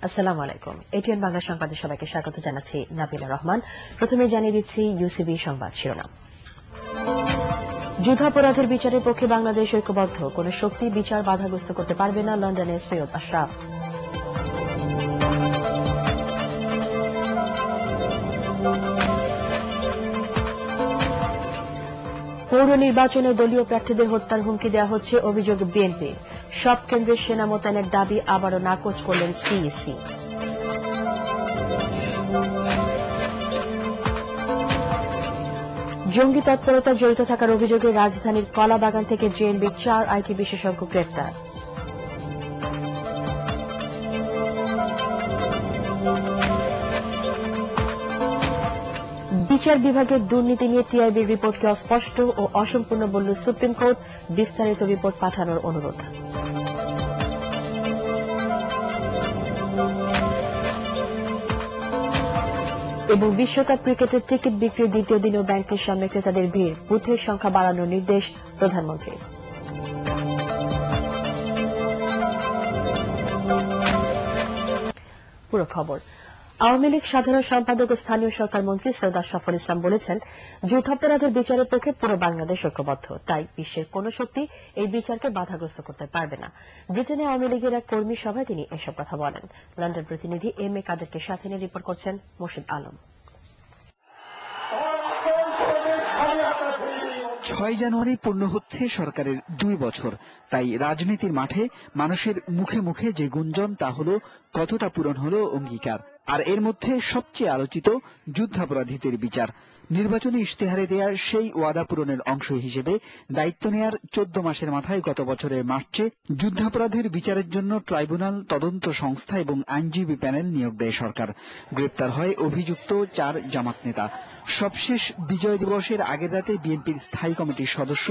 আসসালামু আলাইকুম। এটিএন বাংলা সংবাদে সবাইকে স্বাগত জানাচ্ছি নাবিলা রহমান। প্রথমে জানিয়ে দিচ্ছি ইউসিবি সংবাদ শিরোনাম। যুদ্ধাপরাধের বিচারের পক্ষে বাংলাদেশ ঐক্যবদ্ধ, কোন শক্তি বিচার বাধাগ্রস্ত করতে পারবে না, লন্ডনে সৈয়দ আশরাফ। পৌর নির্বাচনে দলীয় প্রার্থীদের হত্যার হুমকি দেওয়া হচ্ছে, অভিযোগ বিএনপির। সব কেন্দ্রে সেনা মোতায়েনের দাবি আবারও নাকচ করলেন সিইসি। জঙ্গি তৎপরতায় জড়িত থাকার অভিযোগে রাজধানীর কলাবাগান থেকে জেএনবির 4 আইটি বিশেষজ্ঞ গ্রেপ্তার। বিচার বিভাগের দুর্নীতি নিয়ে টিআইবির রিপোর্টকে অস্পষ্ট ও অসম্পূর্ণ বলল সুপ্রিম কোর্ট, বিস্তারিত রিপোর্ট পাঠানোর অনুরোধ। এবং বিশ্বকাপ ক্রিকেটের টিকিট বিক্রির দ্বিতীয় দিনেও ব্যাংকের সামনে ক্রেতাদের ভিড়, বুথের সংখ্যা বাড়ানোর নির্দেশ প্রধানমন্ত্রীর। পুরো খবর। আওয়ামী লীগ সাধারণ সম্পাদক ও স্থানীয় সরকার মন্ত্রী সৈয়দ আশরাফুল ইসলাম বলেছেন, যুদ্ধাপরাধের বিচারের পক্ষে পুরো বাংলাদেশ ঐক্যবদ্ধ, তাই বিশ্বের কোন শক্তি এই বিচারকে বাধাগ্রস্ত করতে পারবে না। ব্রিটেনে আওয়ামী লীগের এক কর্মী সভায় তিনি এসব কথা বলেন। লন্ডন প্রতিনিধি এম এ কাদেরকে সাথে নিয়ে রিপোর্ট করছেন মোর্শেদ আলম। 6 জানুয়ারি পূর্ণ হচ্ছে সরকারের 2 বছর, তাই রাজনীতির মাঠে মানুষের মুখে মুখে যে গুঞ্জন, তা হলো কতটা পূরণ হলো অঙ্গীকার। আর এর মধ্যে সবচেয়ে আলোচিত যুদ্ধাপরাধীদের বিচার। নির্বাচনী ইশতেহারে দেয়া সেই ওয়াদা পূরণের অংশ হিসেবে দায়িত্ব নেয়ার 14 মাসের মাথায় গত বছরের মার্চে যুদ্ধাপরাধের বিচারের জন্য ট্রাইব্যুনাল, তদন্ত সংস্থা এবং আইনজীবী প্যানেল নিয়োগ দেয় সরকার। গ্রেপ্তার হয় অভিযুক্ত 4 জামাত নেতা। সবশেষ বিজয় দিবসের আগের রাতে বিএনপির স্থায়ী কমিটির সদস্য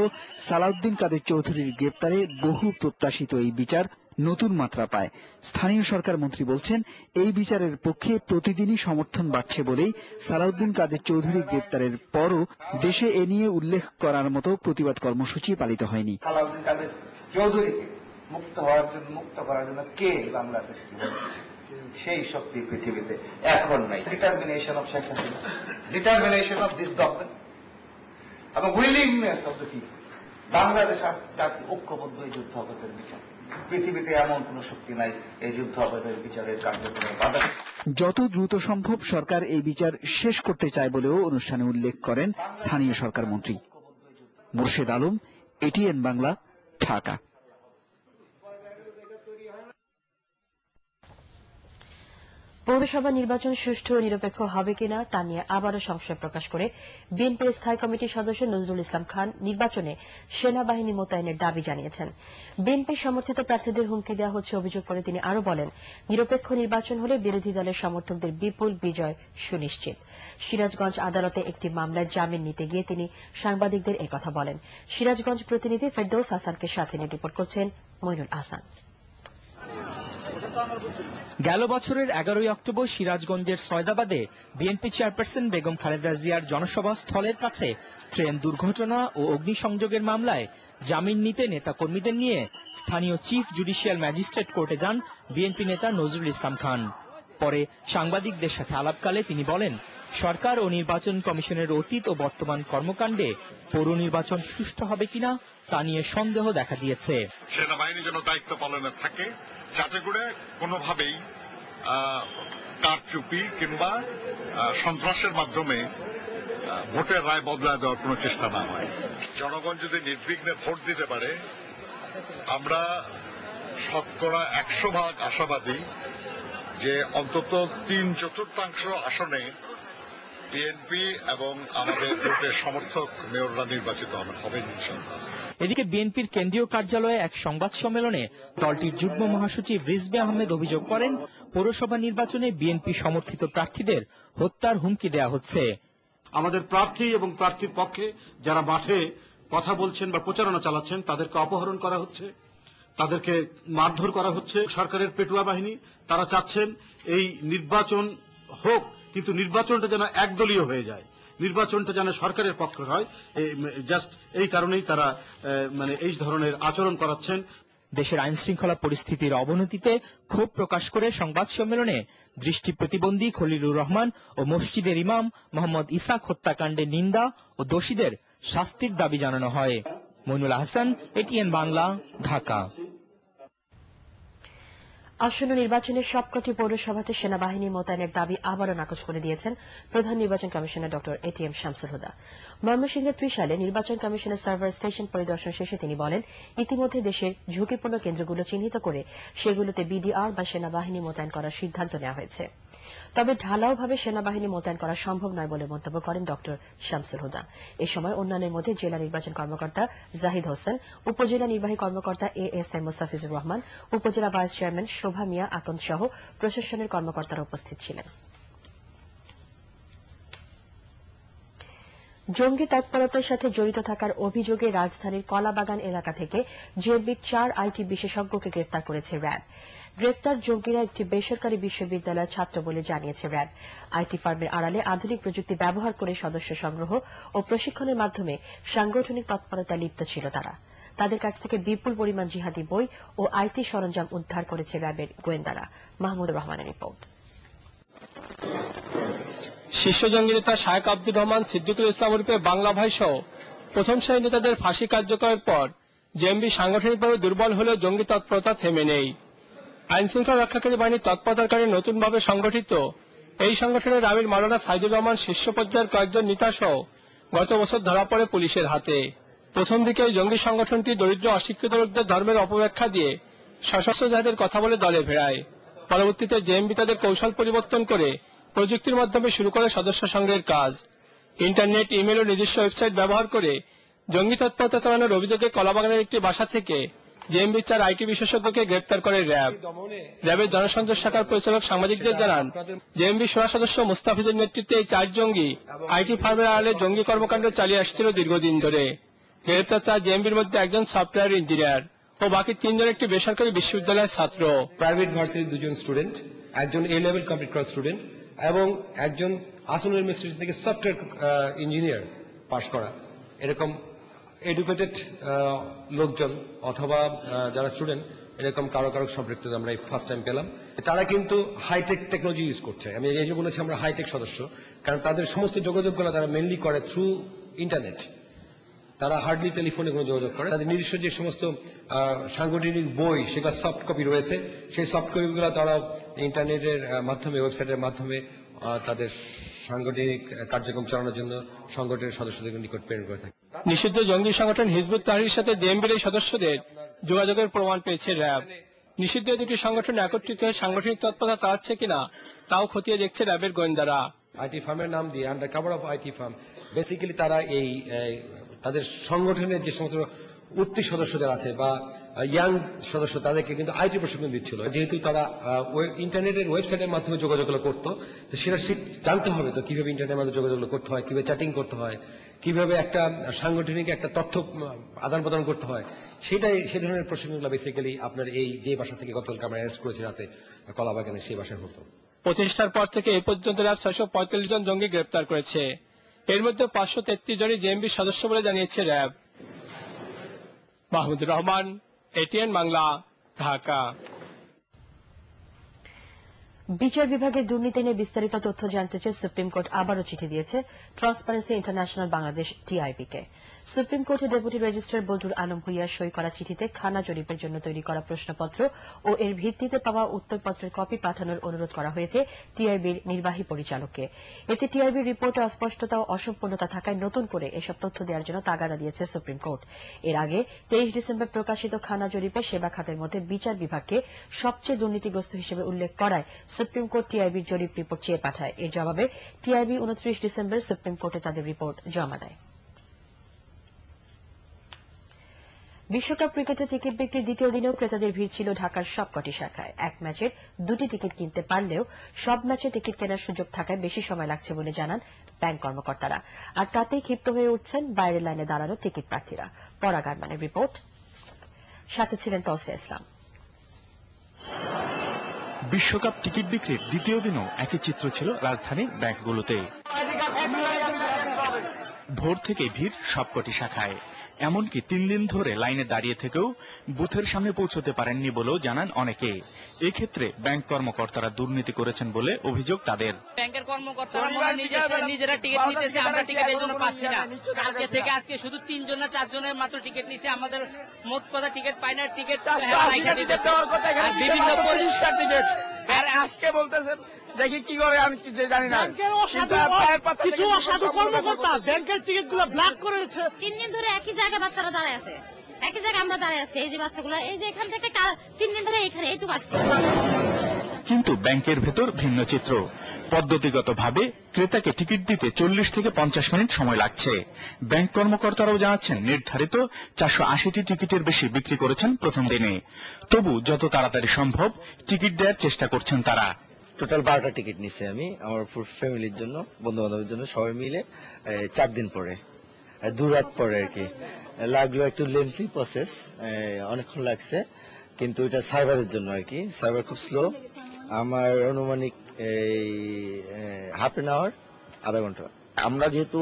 সালাউদ্দিন কাদের চৌধুরীর গ্রেপ্তারে বহু প্রত্যাশিত এই বিচার নতুন মাত্রা পায়। স্থানীয় সরকার মন্ত্রী বলছেন, এই বিচারের পক্ষে প্রতিদিনই সমর্থন বাড়ছে বলেই সালাউদ্দিন কাদের চৌধুরী গ্রেপ্তারের পরও দেশে এ নিয়ে উল্লেখ করার মতো প্রতিবাদ কর্মসূচি পালিত হয়নি। সালাউদ্দিন কাদের চৌধুরীকে মুক্ত করার জন্য কে বাংলাদেশ, সেই শক্তি পৃথিবীতে এখন নাই। Determination of Sheikh Hasina, determination of this government এবং willingness of the people, Bangladesh জাতি ঐক্যবদ্ধ এই যুদ্ধ অপরাধের বিচার। পৃথিবীতে এমন কোন শক্তি নাই এই যুদ্ধ অপরাধের বিচারের কার্যক্রমে বাধা। যত দ্রুত সম্ভব সরকার এই বিচার শেষ করতে চায় বলেও অনুষ্ঠানে উল্লেখ করেন স্থানীয় সরকার মন্ত্রী। মোর্শেদ আলম, এটিএন বাংলা, ঢাকা। পৌরসভা নির্বাচন সুষ্ঠু ও নিরপেক্ষ হবে কিনা তা নিয়ে আবারও সংশয় প্রকাশ করে বিএনপির স্থায়ী কমিটির সদস্য নজরুল ইসলাম খান নির্বাচনে সেনাবাহিনী মোতায়েনের দাবি জানিয়েছেন। বিএনপি সমর্থিত প্রার্থীদের হুমকি দেওয়া হচ্ছে অভিযোগ করে তিনি আরও বলেন, নিরপেক্ষ নির্বাচন হলে বিরোধী দলের সমর্থকদের বিপুল বিজয় সুনিশ্চিত। সিরাজগঞ্জ আদালতে একটি মামলায় জামিন নিতে গিয়ে তিনি সাংবাদিকদের একথা বলেন। সিরাজগঞ্জ প্রতিনিধি ফেরদৌস হাসানকে সাথে নিয়ে রিপোর্ট করছেন মইনুল আহসান। গেল বছরের 11 অক্টোবর সিরাজগঞ্জের সয়দাবাদে বিএনপি চেয়ারপারসন বেগম খালেদা জিয়ার জনসভা স্থলের কাছে ট্রেন দুর্ঘটনা ও অগ্নিসংযোগের মামলায় জামিন নিতে নেতাকর্মীদের নিয়ে স্থানীয় চিফ জুডিশিয়াল ম্যাজিস্ট্রেট কোর্টে যান বিএনপি নেতা নজরুল ইসলাম খান। পরে সাংবাদিকদের সাথে আলাপকালে তিনি বলেন, সরকার ও নির্বাচন কমিশনের অতীত ও বর্তমান কর্মকাণ্ডে পৌর নির্বাচন সুষ্ঠু হবে কিনা তা নিয়ে সন্দেহ দেখা দিয়েছে। সেনাবাহিনী যেন দায়িত্ব পালনে থাকে, যাতে করে কোনোভাবেই কারচুপি কিংবা সন্ত্রাসের মাধ্যমে ভোটের রায় বদলায় দেওয়ার কোনো চেষ্টা না হয়। জনগণ যদি নির্বিঘ্নে ভোট দিতে পারে, আমরা 100% আশাবাদী যে অন্তত 3/4 আসনে বিএনপি এবং আমাদের ভোটের সমর্থক মেয়ররা নির্বাচিত হবেন ইনশাআল্লাহ। এদিকে বিএনপির কেন্দ্রীয় কার্যালয়ে এক সংবাদ সম্মেলনে দলটির যুগ্ম মহাসচিব রিজভী আহমেদ অভিযোগ করেন, পৌরসভা নির্বাচনে বিএনপি সমর্থিত প্রার্থীদের হত্যার হুমকি দেওয়া হচ্ছে। আমাদের প্রার্থী এবং প্রার্থীর পক্ষে যারা মাঠে কথা বলছেন বা প্রচারণা চালাচ্ছেন তাদেরকে অপহরণ করা হচ্ছে, তাদেরকে মারধর করা হচ্ছে। সরকারের পেটুয়া বাহিনী তারা চাচ্ছেন এই নির্বাচন হোক, কিন্তু নির্বাচনটা যেন একদলীয় হয়ে যায়, নির্বাচনটা যেন সরকারের পক্ষে হয়। জাস্ট এই কারণেই তারা এই ধরনের আচরণ করাচ্ছেন। দেশের আইন শৃঙ্খলা পরিস্থিতির অবনতিতে ক্ষোভ প্রকাশ করে সংবাদ সম্মেলনে দৃষ্টি প্রতিবন্ধী খলিলুর রহমান ও মসজিদের ইমাম মোহাম্মদ ইসাক হত্যাকাণ্ডের নিন্দা ও দোষীদের শাস্তির দাবি জানানো হয়। মইনুল আহসান, এটিএন বাংলা, ঢাকা। আসন্ন নির্বাচনের সবকটি পৌরসভাতে সেনাবাহিনী মোতায়েনের দাবি আবারও নাকচ করে দিয়েছেন প্রধান নির্বাচন কমিশনার ড এটিএম শামসুল হুদা। ময়মনসিংহের ত্রিশালে নির্বাচন কমিশনের সার্ভার স্টেশন পরিদর্শন শেষে তিনি বলেন, ইতিমধ্যে দেশের ঝুঁকিপূর্ণ কেন্দ্রগুলো চিহ্নিত করে সেগুলোতে বিডিআর বা সেনাবাহিনী মোতায়েন করার সিদ্ধান্ত নেওয়া হয়েছে। তবে ঢালাওভাবে সেনাবাহিনী মোতায়েন করা সম্ভব নয় বলে মন্তব্য করেন ড শামসুল হুদা। এ সময় অন্যান্যের মধ্যে জেলা নির্বাচন কর্মকর্তা জাহিদ হোসেন, উপজেলা নির্বাহী কর্মকর্তা এএসএম মোস্তাফিজুর রহমান, উপজেলা ভাইস চেয়ারম্যান শোভা মিয়া আকন্দ সহ প্রশাসনের কর্মকর্তারা উপস্থিত ছিলেন। জঙ্গি তৎপরতার সাথে জড়িত থাকার অভিযোগে রাজধানীর কলাবাগান এলাকা থেকে জেএমবির 4 আইটি বিশেষজ্ঞকে গ্রেফতার করেছে র্যাব। গ্রেপ্তার জঙ্গিরা একটি বেসরকারি বিশ্ববিদ্যালয়ের ছাত্র বলে জানিয়েছে র্যাব। আইটি ফার্মের আড়ালে আধুনিক প্রযুক্তি ব্যবহার করে সদস্য সংগ্রহ ও প্রশিক্ষণের মাধ্যমে সাংগঠনিক তৎপরতায় লিপ্ত ছিল তারা। তাদের কাছ থেকে বিপুল পরিমাণ জিহাদি বই ও আইটি সরঞ্জাম উদ্ধার করেছে র্যাবের গোয়েন্দারা। মাহমুদুর রহমানের রিপোর্ট। শীর্ষ জঙ্গি নেতা শায়েখ আব্দুর রহমান সিদ্দিকুল ইসলাম রূপে বাংলা ভাই সহ প্রথম সারির নেতাদের ফাঁসি কার্যকরের পর জেএমবি সাংগঠনিকভাবে দুর্বল হলেও জঙ্গি তৎপরতা থেমে নেই। আইন শৃঙ্খলা রক্ষাকারী বাহিনীর তৎপরতার কারণে নতুনভাবে সংগঠিত এই সংগঠনের আমির মাওলানা সাইদুর রহমান শীর্ষ পর্যায়ের কয়েকজন নেতা সহ গত বছর ধরা পড়ে পুলিশের হাতে। প্রথম দিকে এই জঙ্গি সংগঠনটি দরিদ্র অশিক্ষিত লোকদের ধর্মের অপব্যাখ্যা দিয়ে সশস্ত্র জাহাজের কথা বলে দলে ভেড়ায়। পরবর্তীতে জেএমবি তাদের কৌশল পরিবর্তন করে প্রযুক্তির মাধ্যমে শুরু করে সদস্য সংগ্রহের কাজ। ইন্টারনেট, ইমেল ও নিজস্ব ওয়েবসাইট ব্যবহার করে জঙ্গি তৎপরতা চালানোর অভিযোগে কলাবাগানের একটি বাসা থেকে জেএমবির 4 আইটি বিশেষজ্ঞকে গ্রেপ্তার করে র্যাব। র্যাবের জনসংযোগ শাখার পরিচালক সাংবাদিকদের জানান, জেএমবি 16 সদস্য মুস্তাফিজের নেতৃত্বে এই 4 জঙ্গি আইটি ফার্মের আড়ালে জঙ্গি কর্মকাণ্ড চালিয়ে আসছিল দীর্ঘদিন ধরে। গ্রেপ্তার 4 জেএমবির মধ্যে একজন সফটওয়্যার ইঞ্জিনিয়ার ও বাকি 3 জন একটি বেসরকারি বিশ্ববিদ্যালয়ের ছাত্র। প্রাইভেট ভার্সিটির 2 জন স্টুডেন্ট, একজন এ লেভেল কমপ্লিট করা স্টুডেন্ট এবং একজন আসন ইউনিভার্সিটি থেকে সফটওয়্যার ইঞ্জিনিয়ার পাশ করা। এরকম এডুকেটেড লোকজন অথবা যারা স্টুডেন্ট এরকম কারো সম্পৃক্ততা আমরা ফার্স্ট টাইম পেলাম। তারা কিন্তু হাইটেক টেকনোলজি ইউজ করছে। আমি এই জন্য বলেছি আমরা হাইটেক সদস্য, কারণ তাদের সমস্ত যোগাযোগগুলো তারা মেনলি করে থ্রু ইন্টারনেট। তারা হার্ডলি টেলিফোনে কোনো যোগাযোগ করে। তাদের নিজস্ব যে সমস্ত সাংগঠনিক বই সেগুলো সফট কপি রয়েছে, সেই সফট কপিগুলো তারা ইন্টারনেটের মাধ্যমে, ওয়েবসাইটের মাধ্যমে তাদের সাংগঠনিক কার্যক্রম চালানোর জন্য সংগঠনের সদস্যদের নিকট প্রেরণ করে থাকে। নিষিদ্ধ জঙ্গি সংগঠন হিজবুত তাহরিরের সাথে জেএমবির এই সদস্যদের যোগাযোগের প্রমাণ পেয়েছে র্যাব। নিষিদ্ধ দুটি সংগঠন একত্রিত হয়ে সাংগঠনিক তৎপরতা চালাচ্ছে কিনা তাও খতিয়ে দেখছে র্যাবের গোয়েন্দারা। আইটি ফার্মের নাম দিয়ে under cover of IT firm basically তারা এই তাদের সংগঠনের যে সমস্ত উঠতি সদস্যদের আছে বা ইয়াং সদস্য তাদেরকে কিন্তু আইটি প্রশিক্ষণ দিচ্ছিল। যেহেতু তারা ইন্টারনেটের ওয়েবসাইটের মাধ্যমে যোগাযোগগুলো করতো, তো সেটা জানতে হবে তো কিভাবে ইন্টারনেটের মাধ্যমে যোগাযোগগুলো করতে হয়, কিভাবে চ্যাটিং করতে হয়, কিভাবে একটা সাংগঠনিক একটা তথ্য আদান প্রদান করতে হয়। সেটাই সে ধরনের প্রশিক্ষণগুলো বেসিক্যালি আপনার এই যে বাসা থেকে গতকালকে আমরা অ্যারেস্ট করেছি রাতে কলাবাগানে, সেই বাসায় হতো। প্রতিষ্ঠার পর থেকে এই পর্যন্ত র্যাব 645 জন জঙ্গি গ্রেপ্তার করেছে। এর মধ্যে 533 জনই জেএমবির সদস্য বলে জানিয়েছে র্যাব। মাহমুদুর রহমান, এটিএন বাংলা, ঢাকা। বিচার বিভাগের দুর্নীতি নিয়ে বিস্তারিত তথ্য জানতে চেয়ে সুপ্রিম কোর্ট আবারও চিঠি দিয়েছে ট্রান্সপারেন্সি ইন্টারন্যাশনাল বাংলাদেশ টিআইবিকে। সুপ্রিম কোর্টের ডেপুটি রেজিস্ট্রার বজলুল আলম ভূঁইয়ার সই করা চিঠিতে খানা জরিপের জন্য তৈরি করা প্রশ্নপত্র ও এর ভিত্তিতে পাওয়া উত্তরপত্রের কপি পাঠানোর অনুরোধ করা হয়েছে টিআইবির নির্বাহী পরিচালককে। এতে টিআইবির রিপোর্টে অস্পষ্টতা ও অসম্পূর্ণতা থাকায় নতুন করে এসব তথ্য দেওয়ার জন্য তাগাদা দিয়েছে সুপ্রিম কোর্ট। এর আগে 23 ডিসেম্বর প্রকাশিত খানা জরিপে সেবা খাতের মধ্যে বিচার বিভাগকে সবচেয়ে দুর্নীতিগ্রস্ত হিসেবে উল্লেখ করায় সুপ্রিম কোর্ট টিআইবির জরিপ রিপোর্ট চেয়ে পাঠায়। এর জবাবে টিআইবি 29 ডিসেম্বর সুপ্রিম কোর্টে তাদের রিপোর্ট জমা দেয়। বিশ্বকাপ ক্রিকেটে টিকিট বিক্রির দ্বিতীয় দিনেও ক্রেতাদের ভিড় ছিল ঢাকার সবকটি শাখায়। এক ম্যাচের 2টি টিকিট কিনতে পারলেও সব ম্যাচে টিকিট কেনার সুযোগ থাকায় বেশি সময় লাগছে বলে জানান ব্যাংক কর্মকর্তারা। আর তাতেই ক্ষিপ্ত হয়ে উঠছেন বাইরের লাইনে দাঁড়ানো টিকিট প্রার্থীরা। পরাগ আরমানের রিপোর্ট, সাথে ছিলেন তৌসিয়া ইসলাম। বিশ্বকাপ টিকিট বিক্রির দ্বিতীয় দিনও একই চিত্র ছিল রাজধানীর ব্যাংকগুলোতে। ভোর থেকে ভিড় সবকটি শাখায়। এমনকি 3 দিন ধরে লাইনে দাঁড়িয়ে থেকেও বুথের সামনে পৌঁছতে পারেননি বলেও জানান অনেকে। এক্ষেত্রে ব্যাংক কর্মকর্তারা দুর্নীতি করেছেন বলে অভিযোগ তাদের। ব্যাংকের কর্মকর্তারা নিজেরা টিকিট নিতেছে, আমরা টিকিট এই জন্য পাচ্ছি না। কালকে থেকে আজকে শুধু 3 জন না 4 জনের মাত্র টিকিট নিছে, আমাদের মোট কথা টিকিট পাই না। টিকিট বিভিন্ন টিকিট আর আজকে বলতেছেন দেখি কি করে, আমি জানি না। কিছু অসাধু কর্মকর্তা ব্যাংকের টিকিট গুলো ব্লক করেছে। 3 দিন ধরে একই জায়গায় বাচ্চারা দাঁড়ায় আছে, একই জায়গায় আমরা দাঁড়ায় আছি। এই যে বাচ্চাগুলো এই যে এখান থেকে 3 দিন ধরে এখানে এইটুকু আসছে। কিন্তু ব্যাংকের ভেতর ভিন্ন চিত্র। পদ্ধতিগতভাবে ক্রেতাকে টিকিট দিতে 40 থেকে 50 মিনিট সময় লাগছে। ব্যাংক কর্মকর্তারাও জানাচ্ছেন নির্ধারিত 480টি টিকিটের বেশি বিক্রি করেছেন প্রথম দিনে। তবু যত তাড়াতাড়ি সম্ভব টিকিট দেওয়ার চেষ্টা করছেন তারা। টোটাল 12টা টিকিট নিছে আমি আমার পুরো ফ্যামিলির জন্য, বন্ধু বান্ধবের জন্য, সবাই মিলে 4 দিন পরে, 2 রাত পরে আর কি। লাগলো একটু লেন্থি প্রসেস, অনেকক্ষণ লাগছে, কিন্তু এটা সার্ভারের জন্য আর কি। সার্ভার খুব স্লো, আমার অনুমানিক হাফ অ্যান আওয়ার, আধা ঘন্টা। আমরা যেহেতু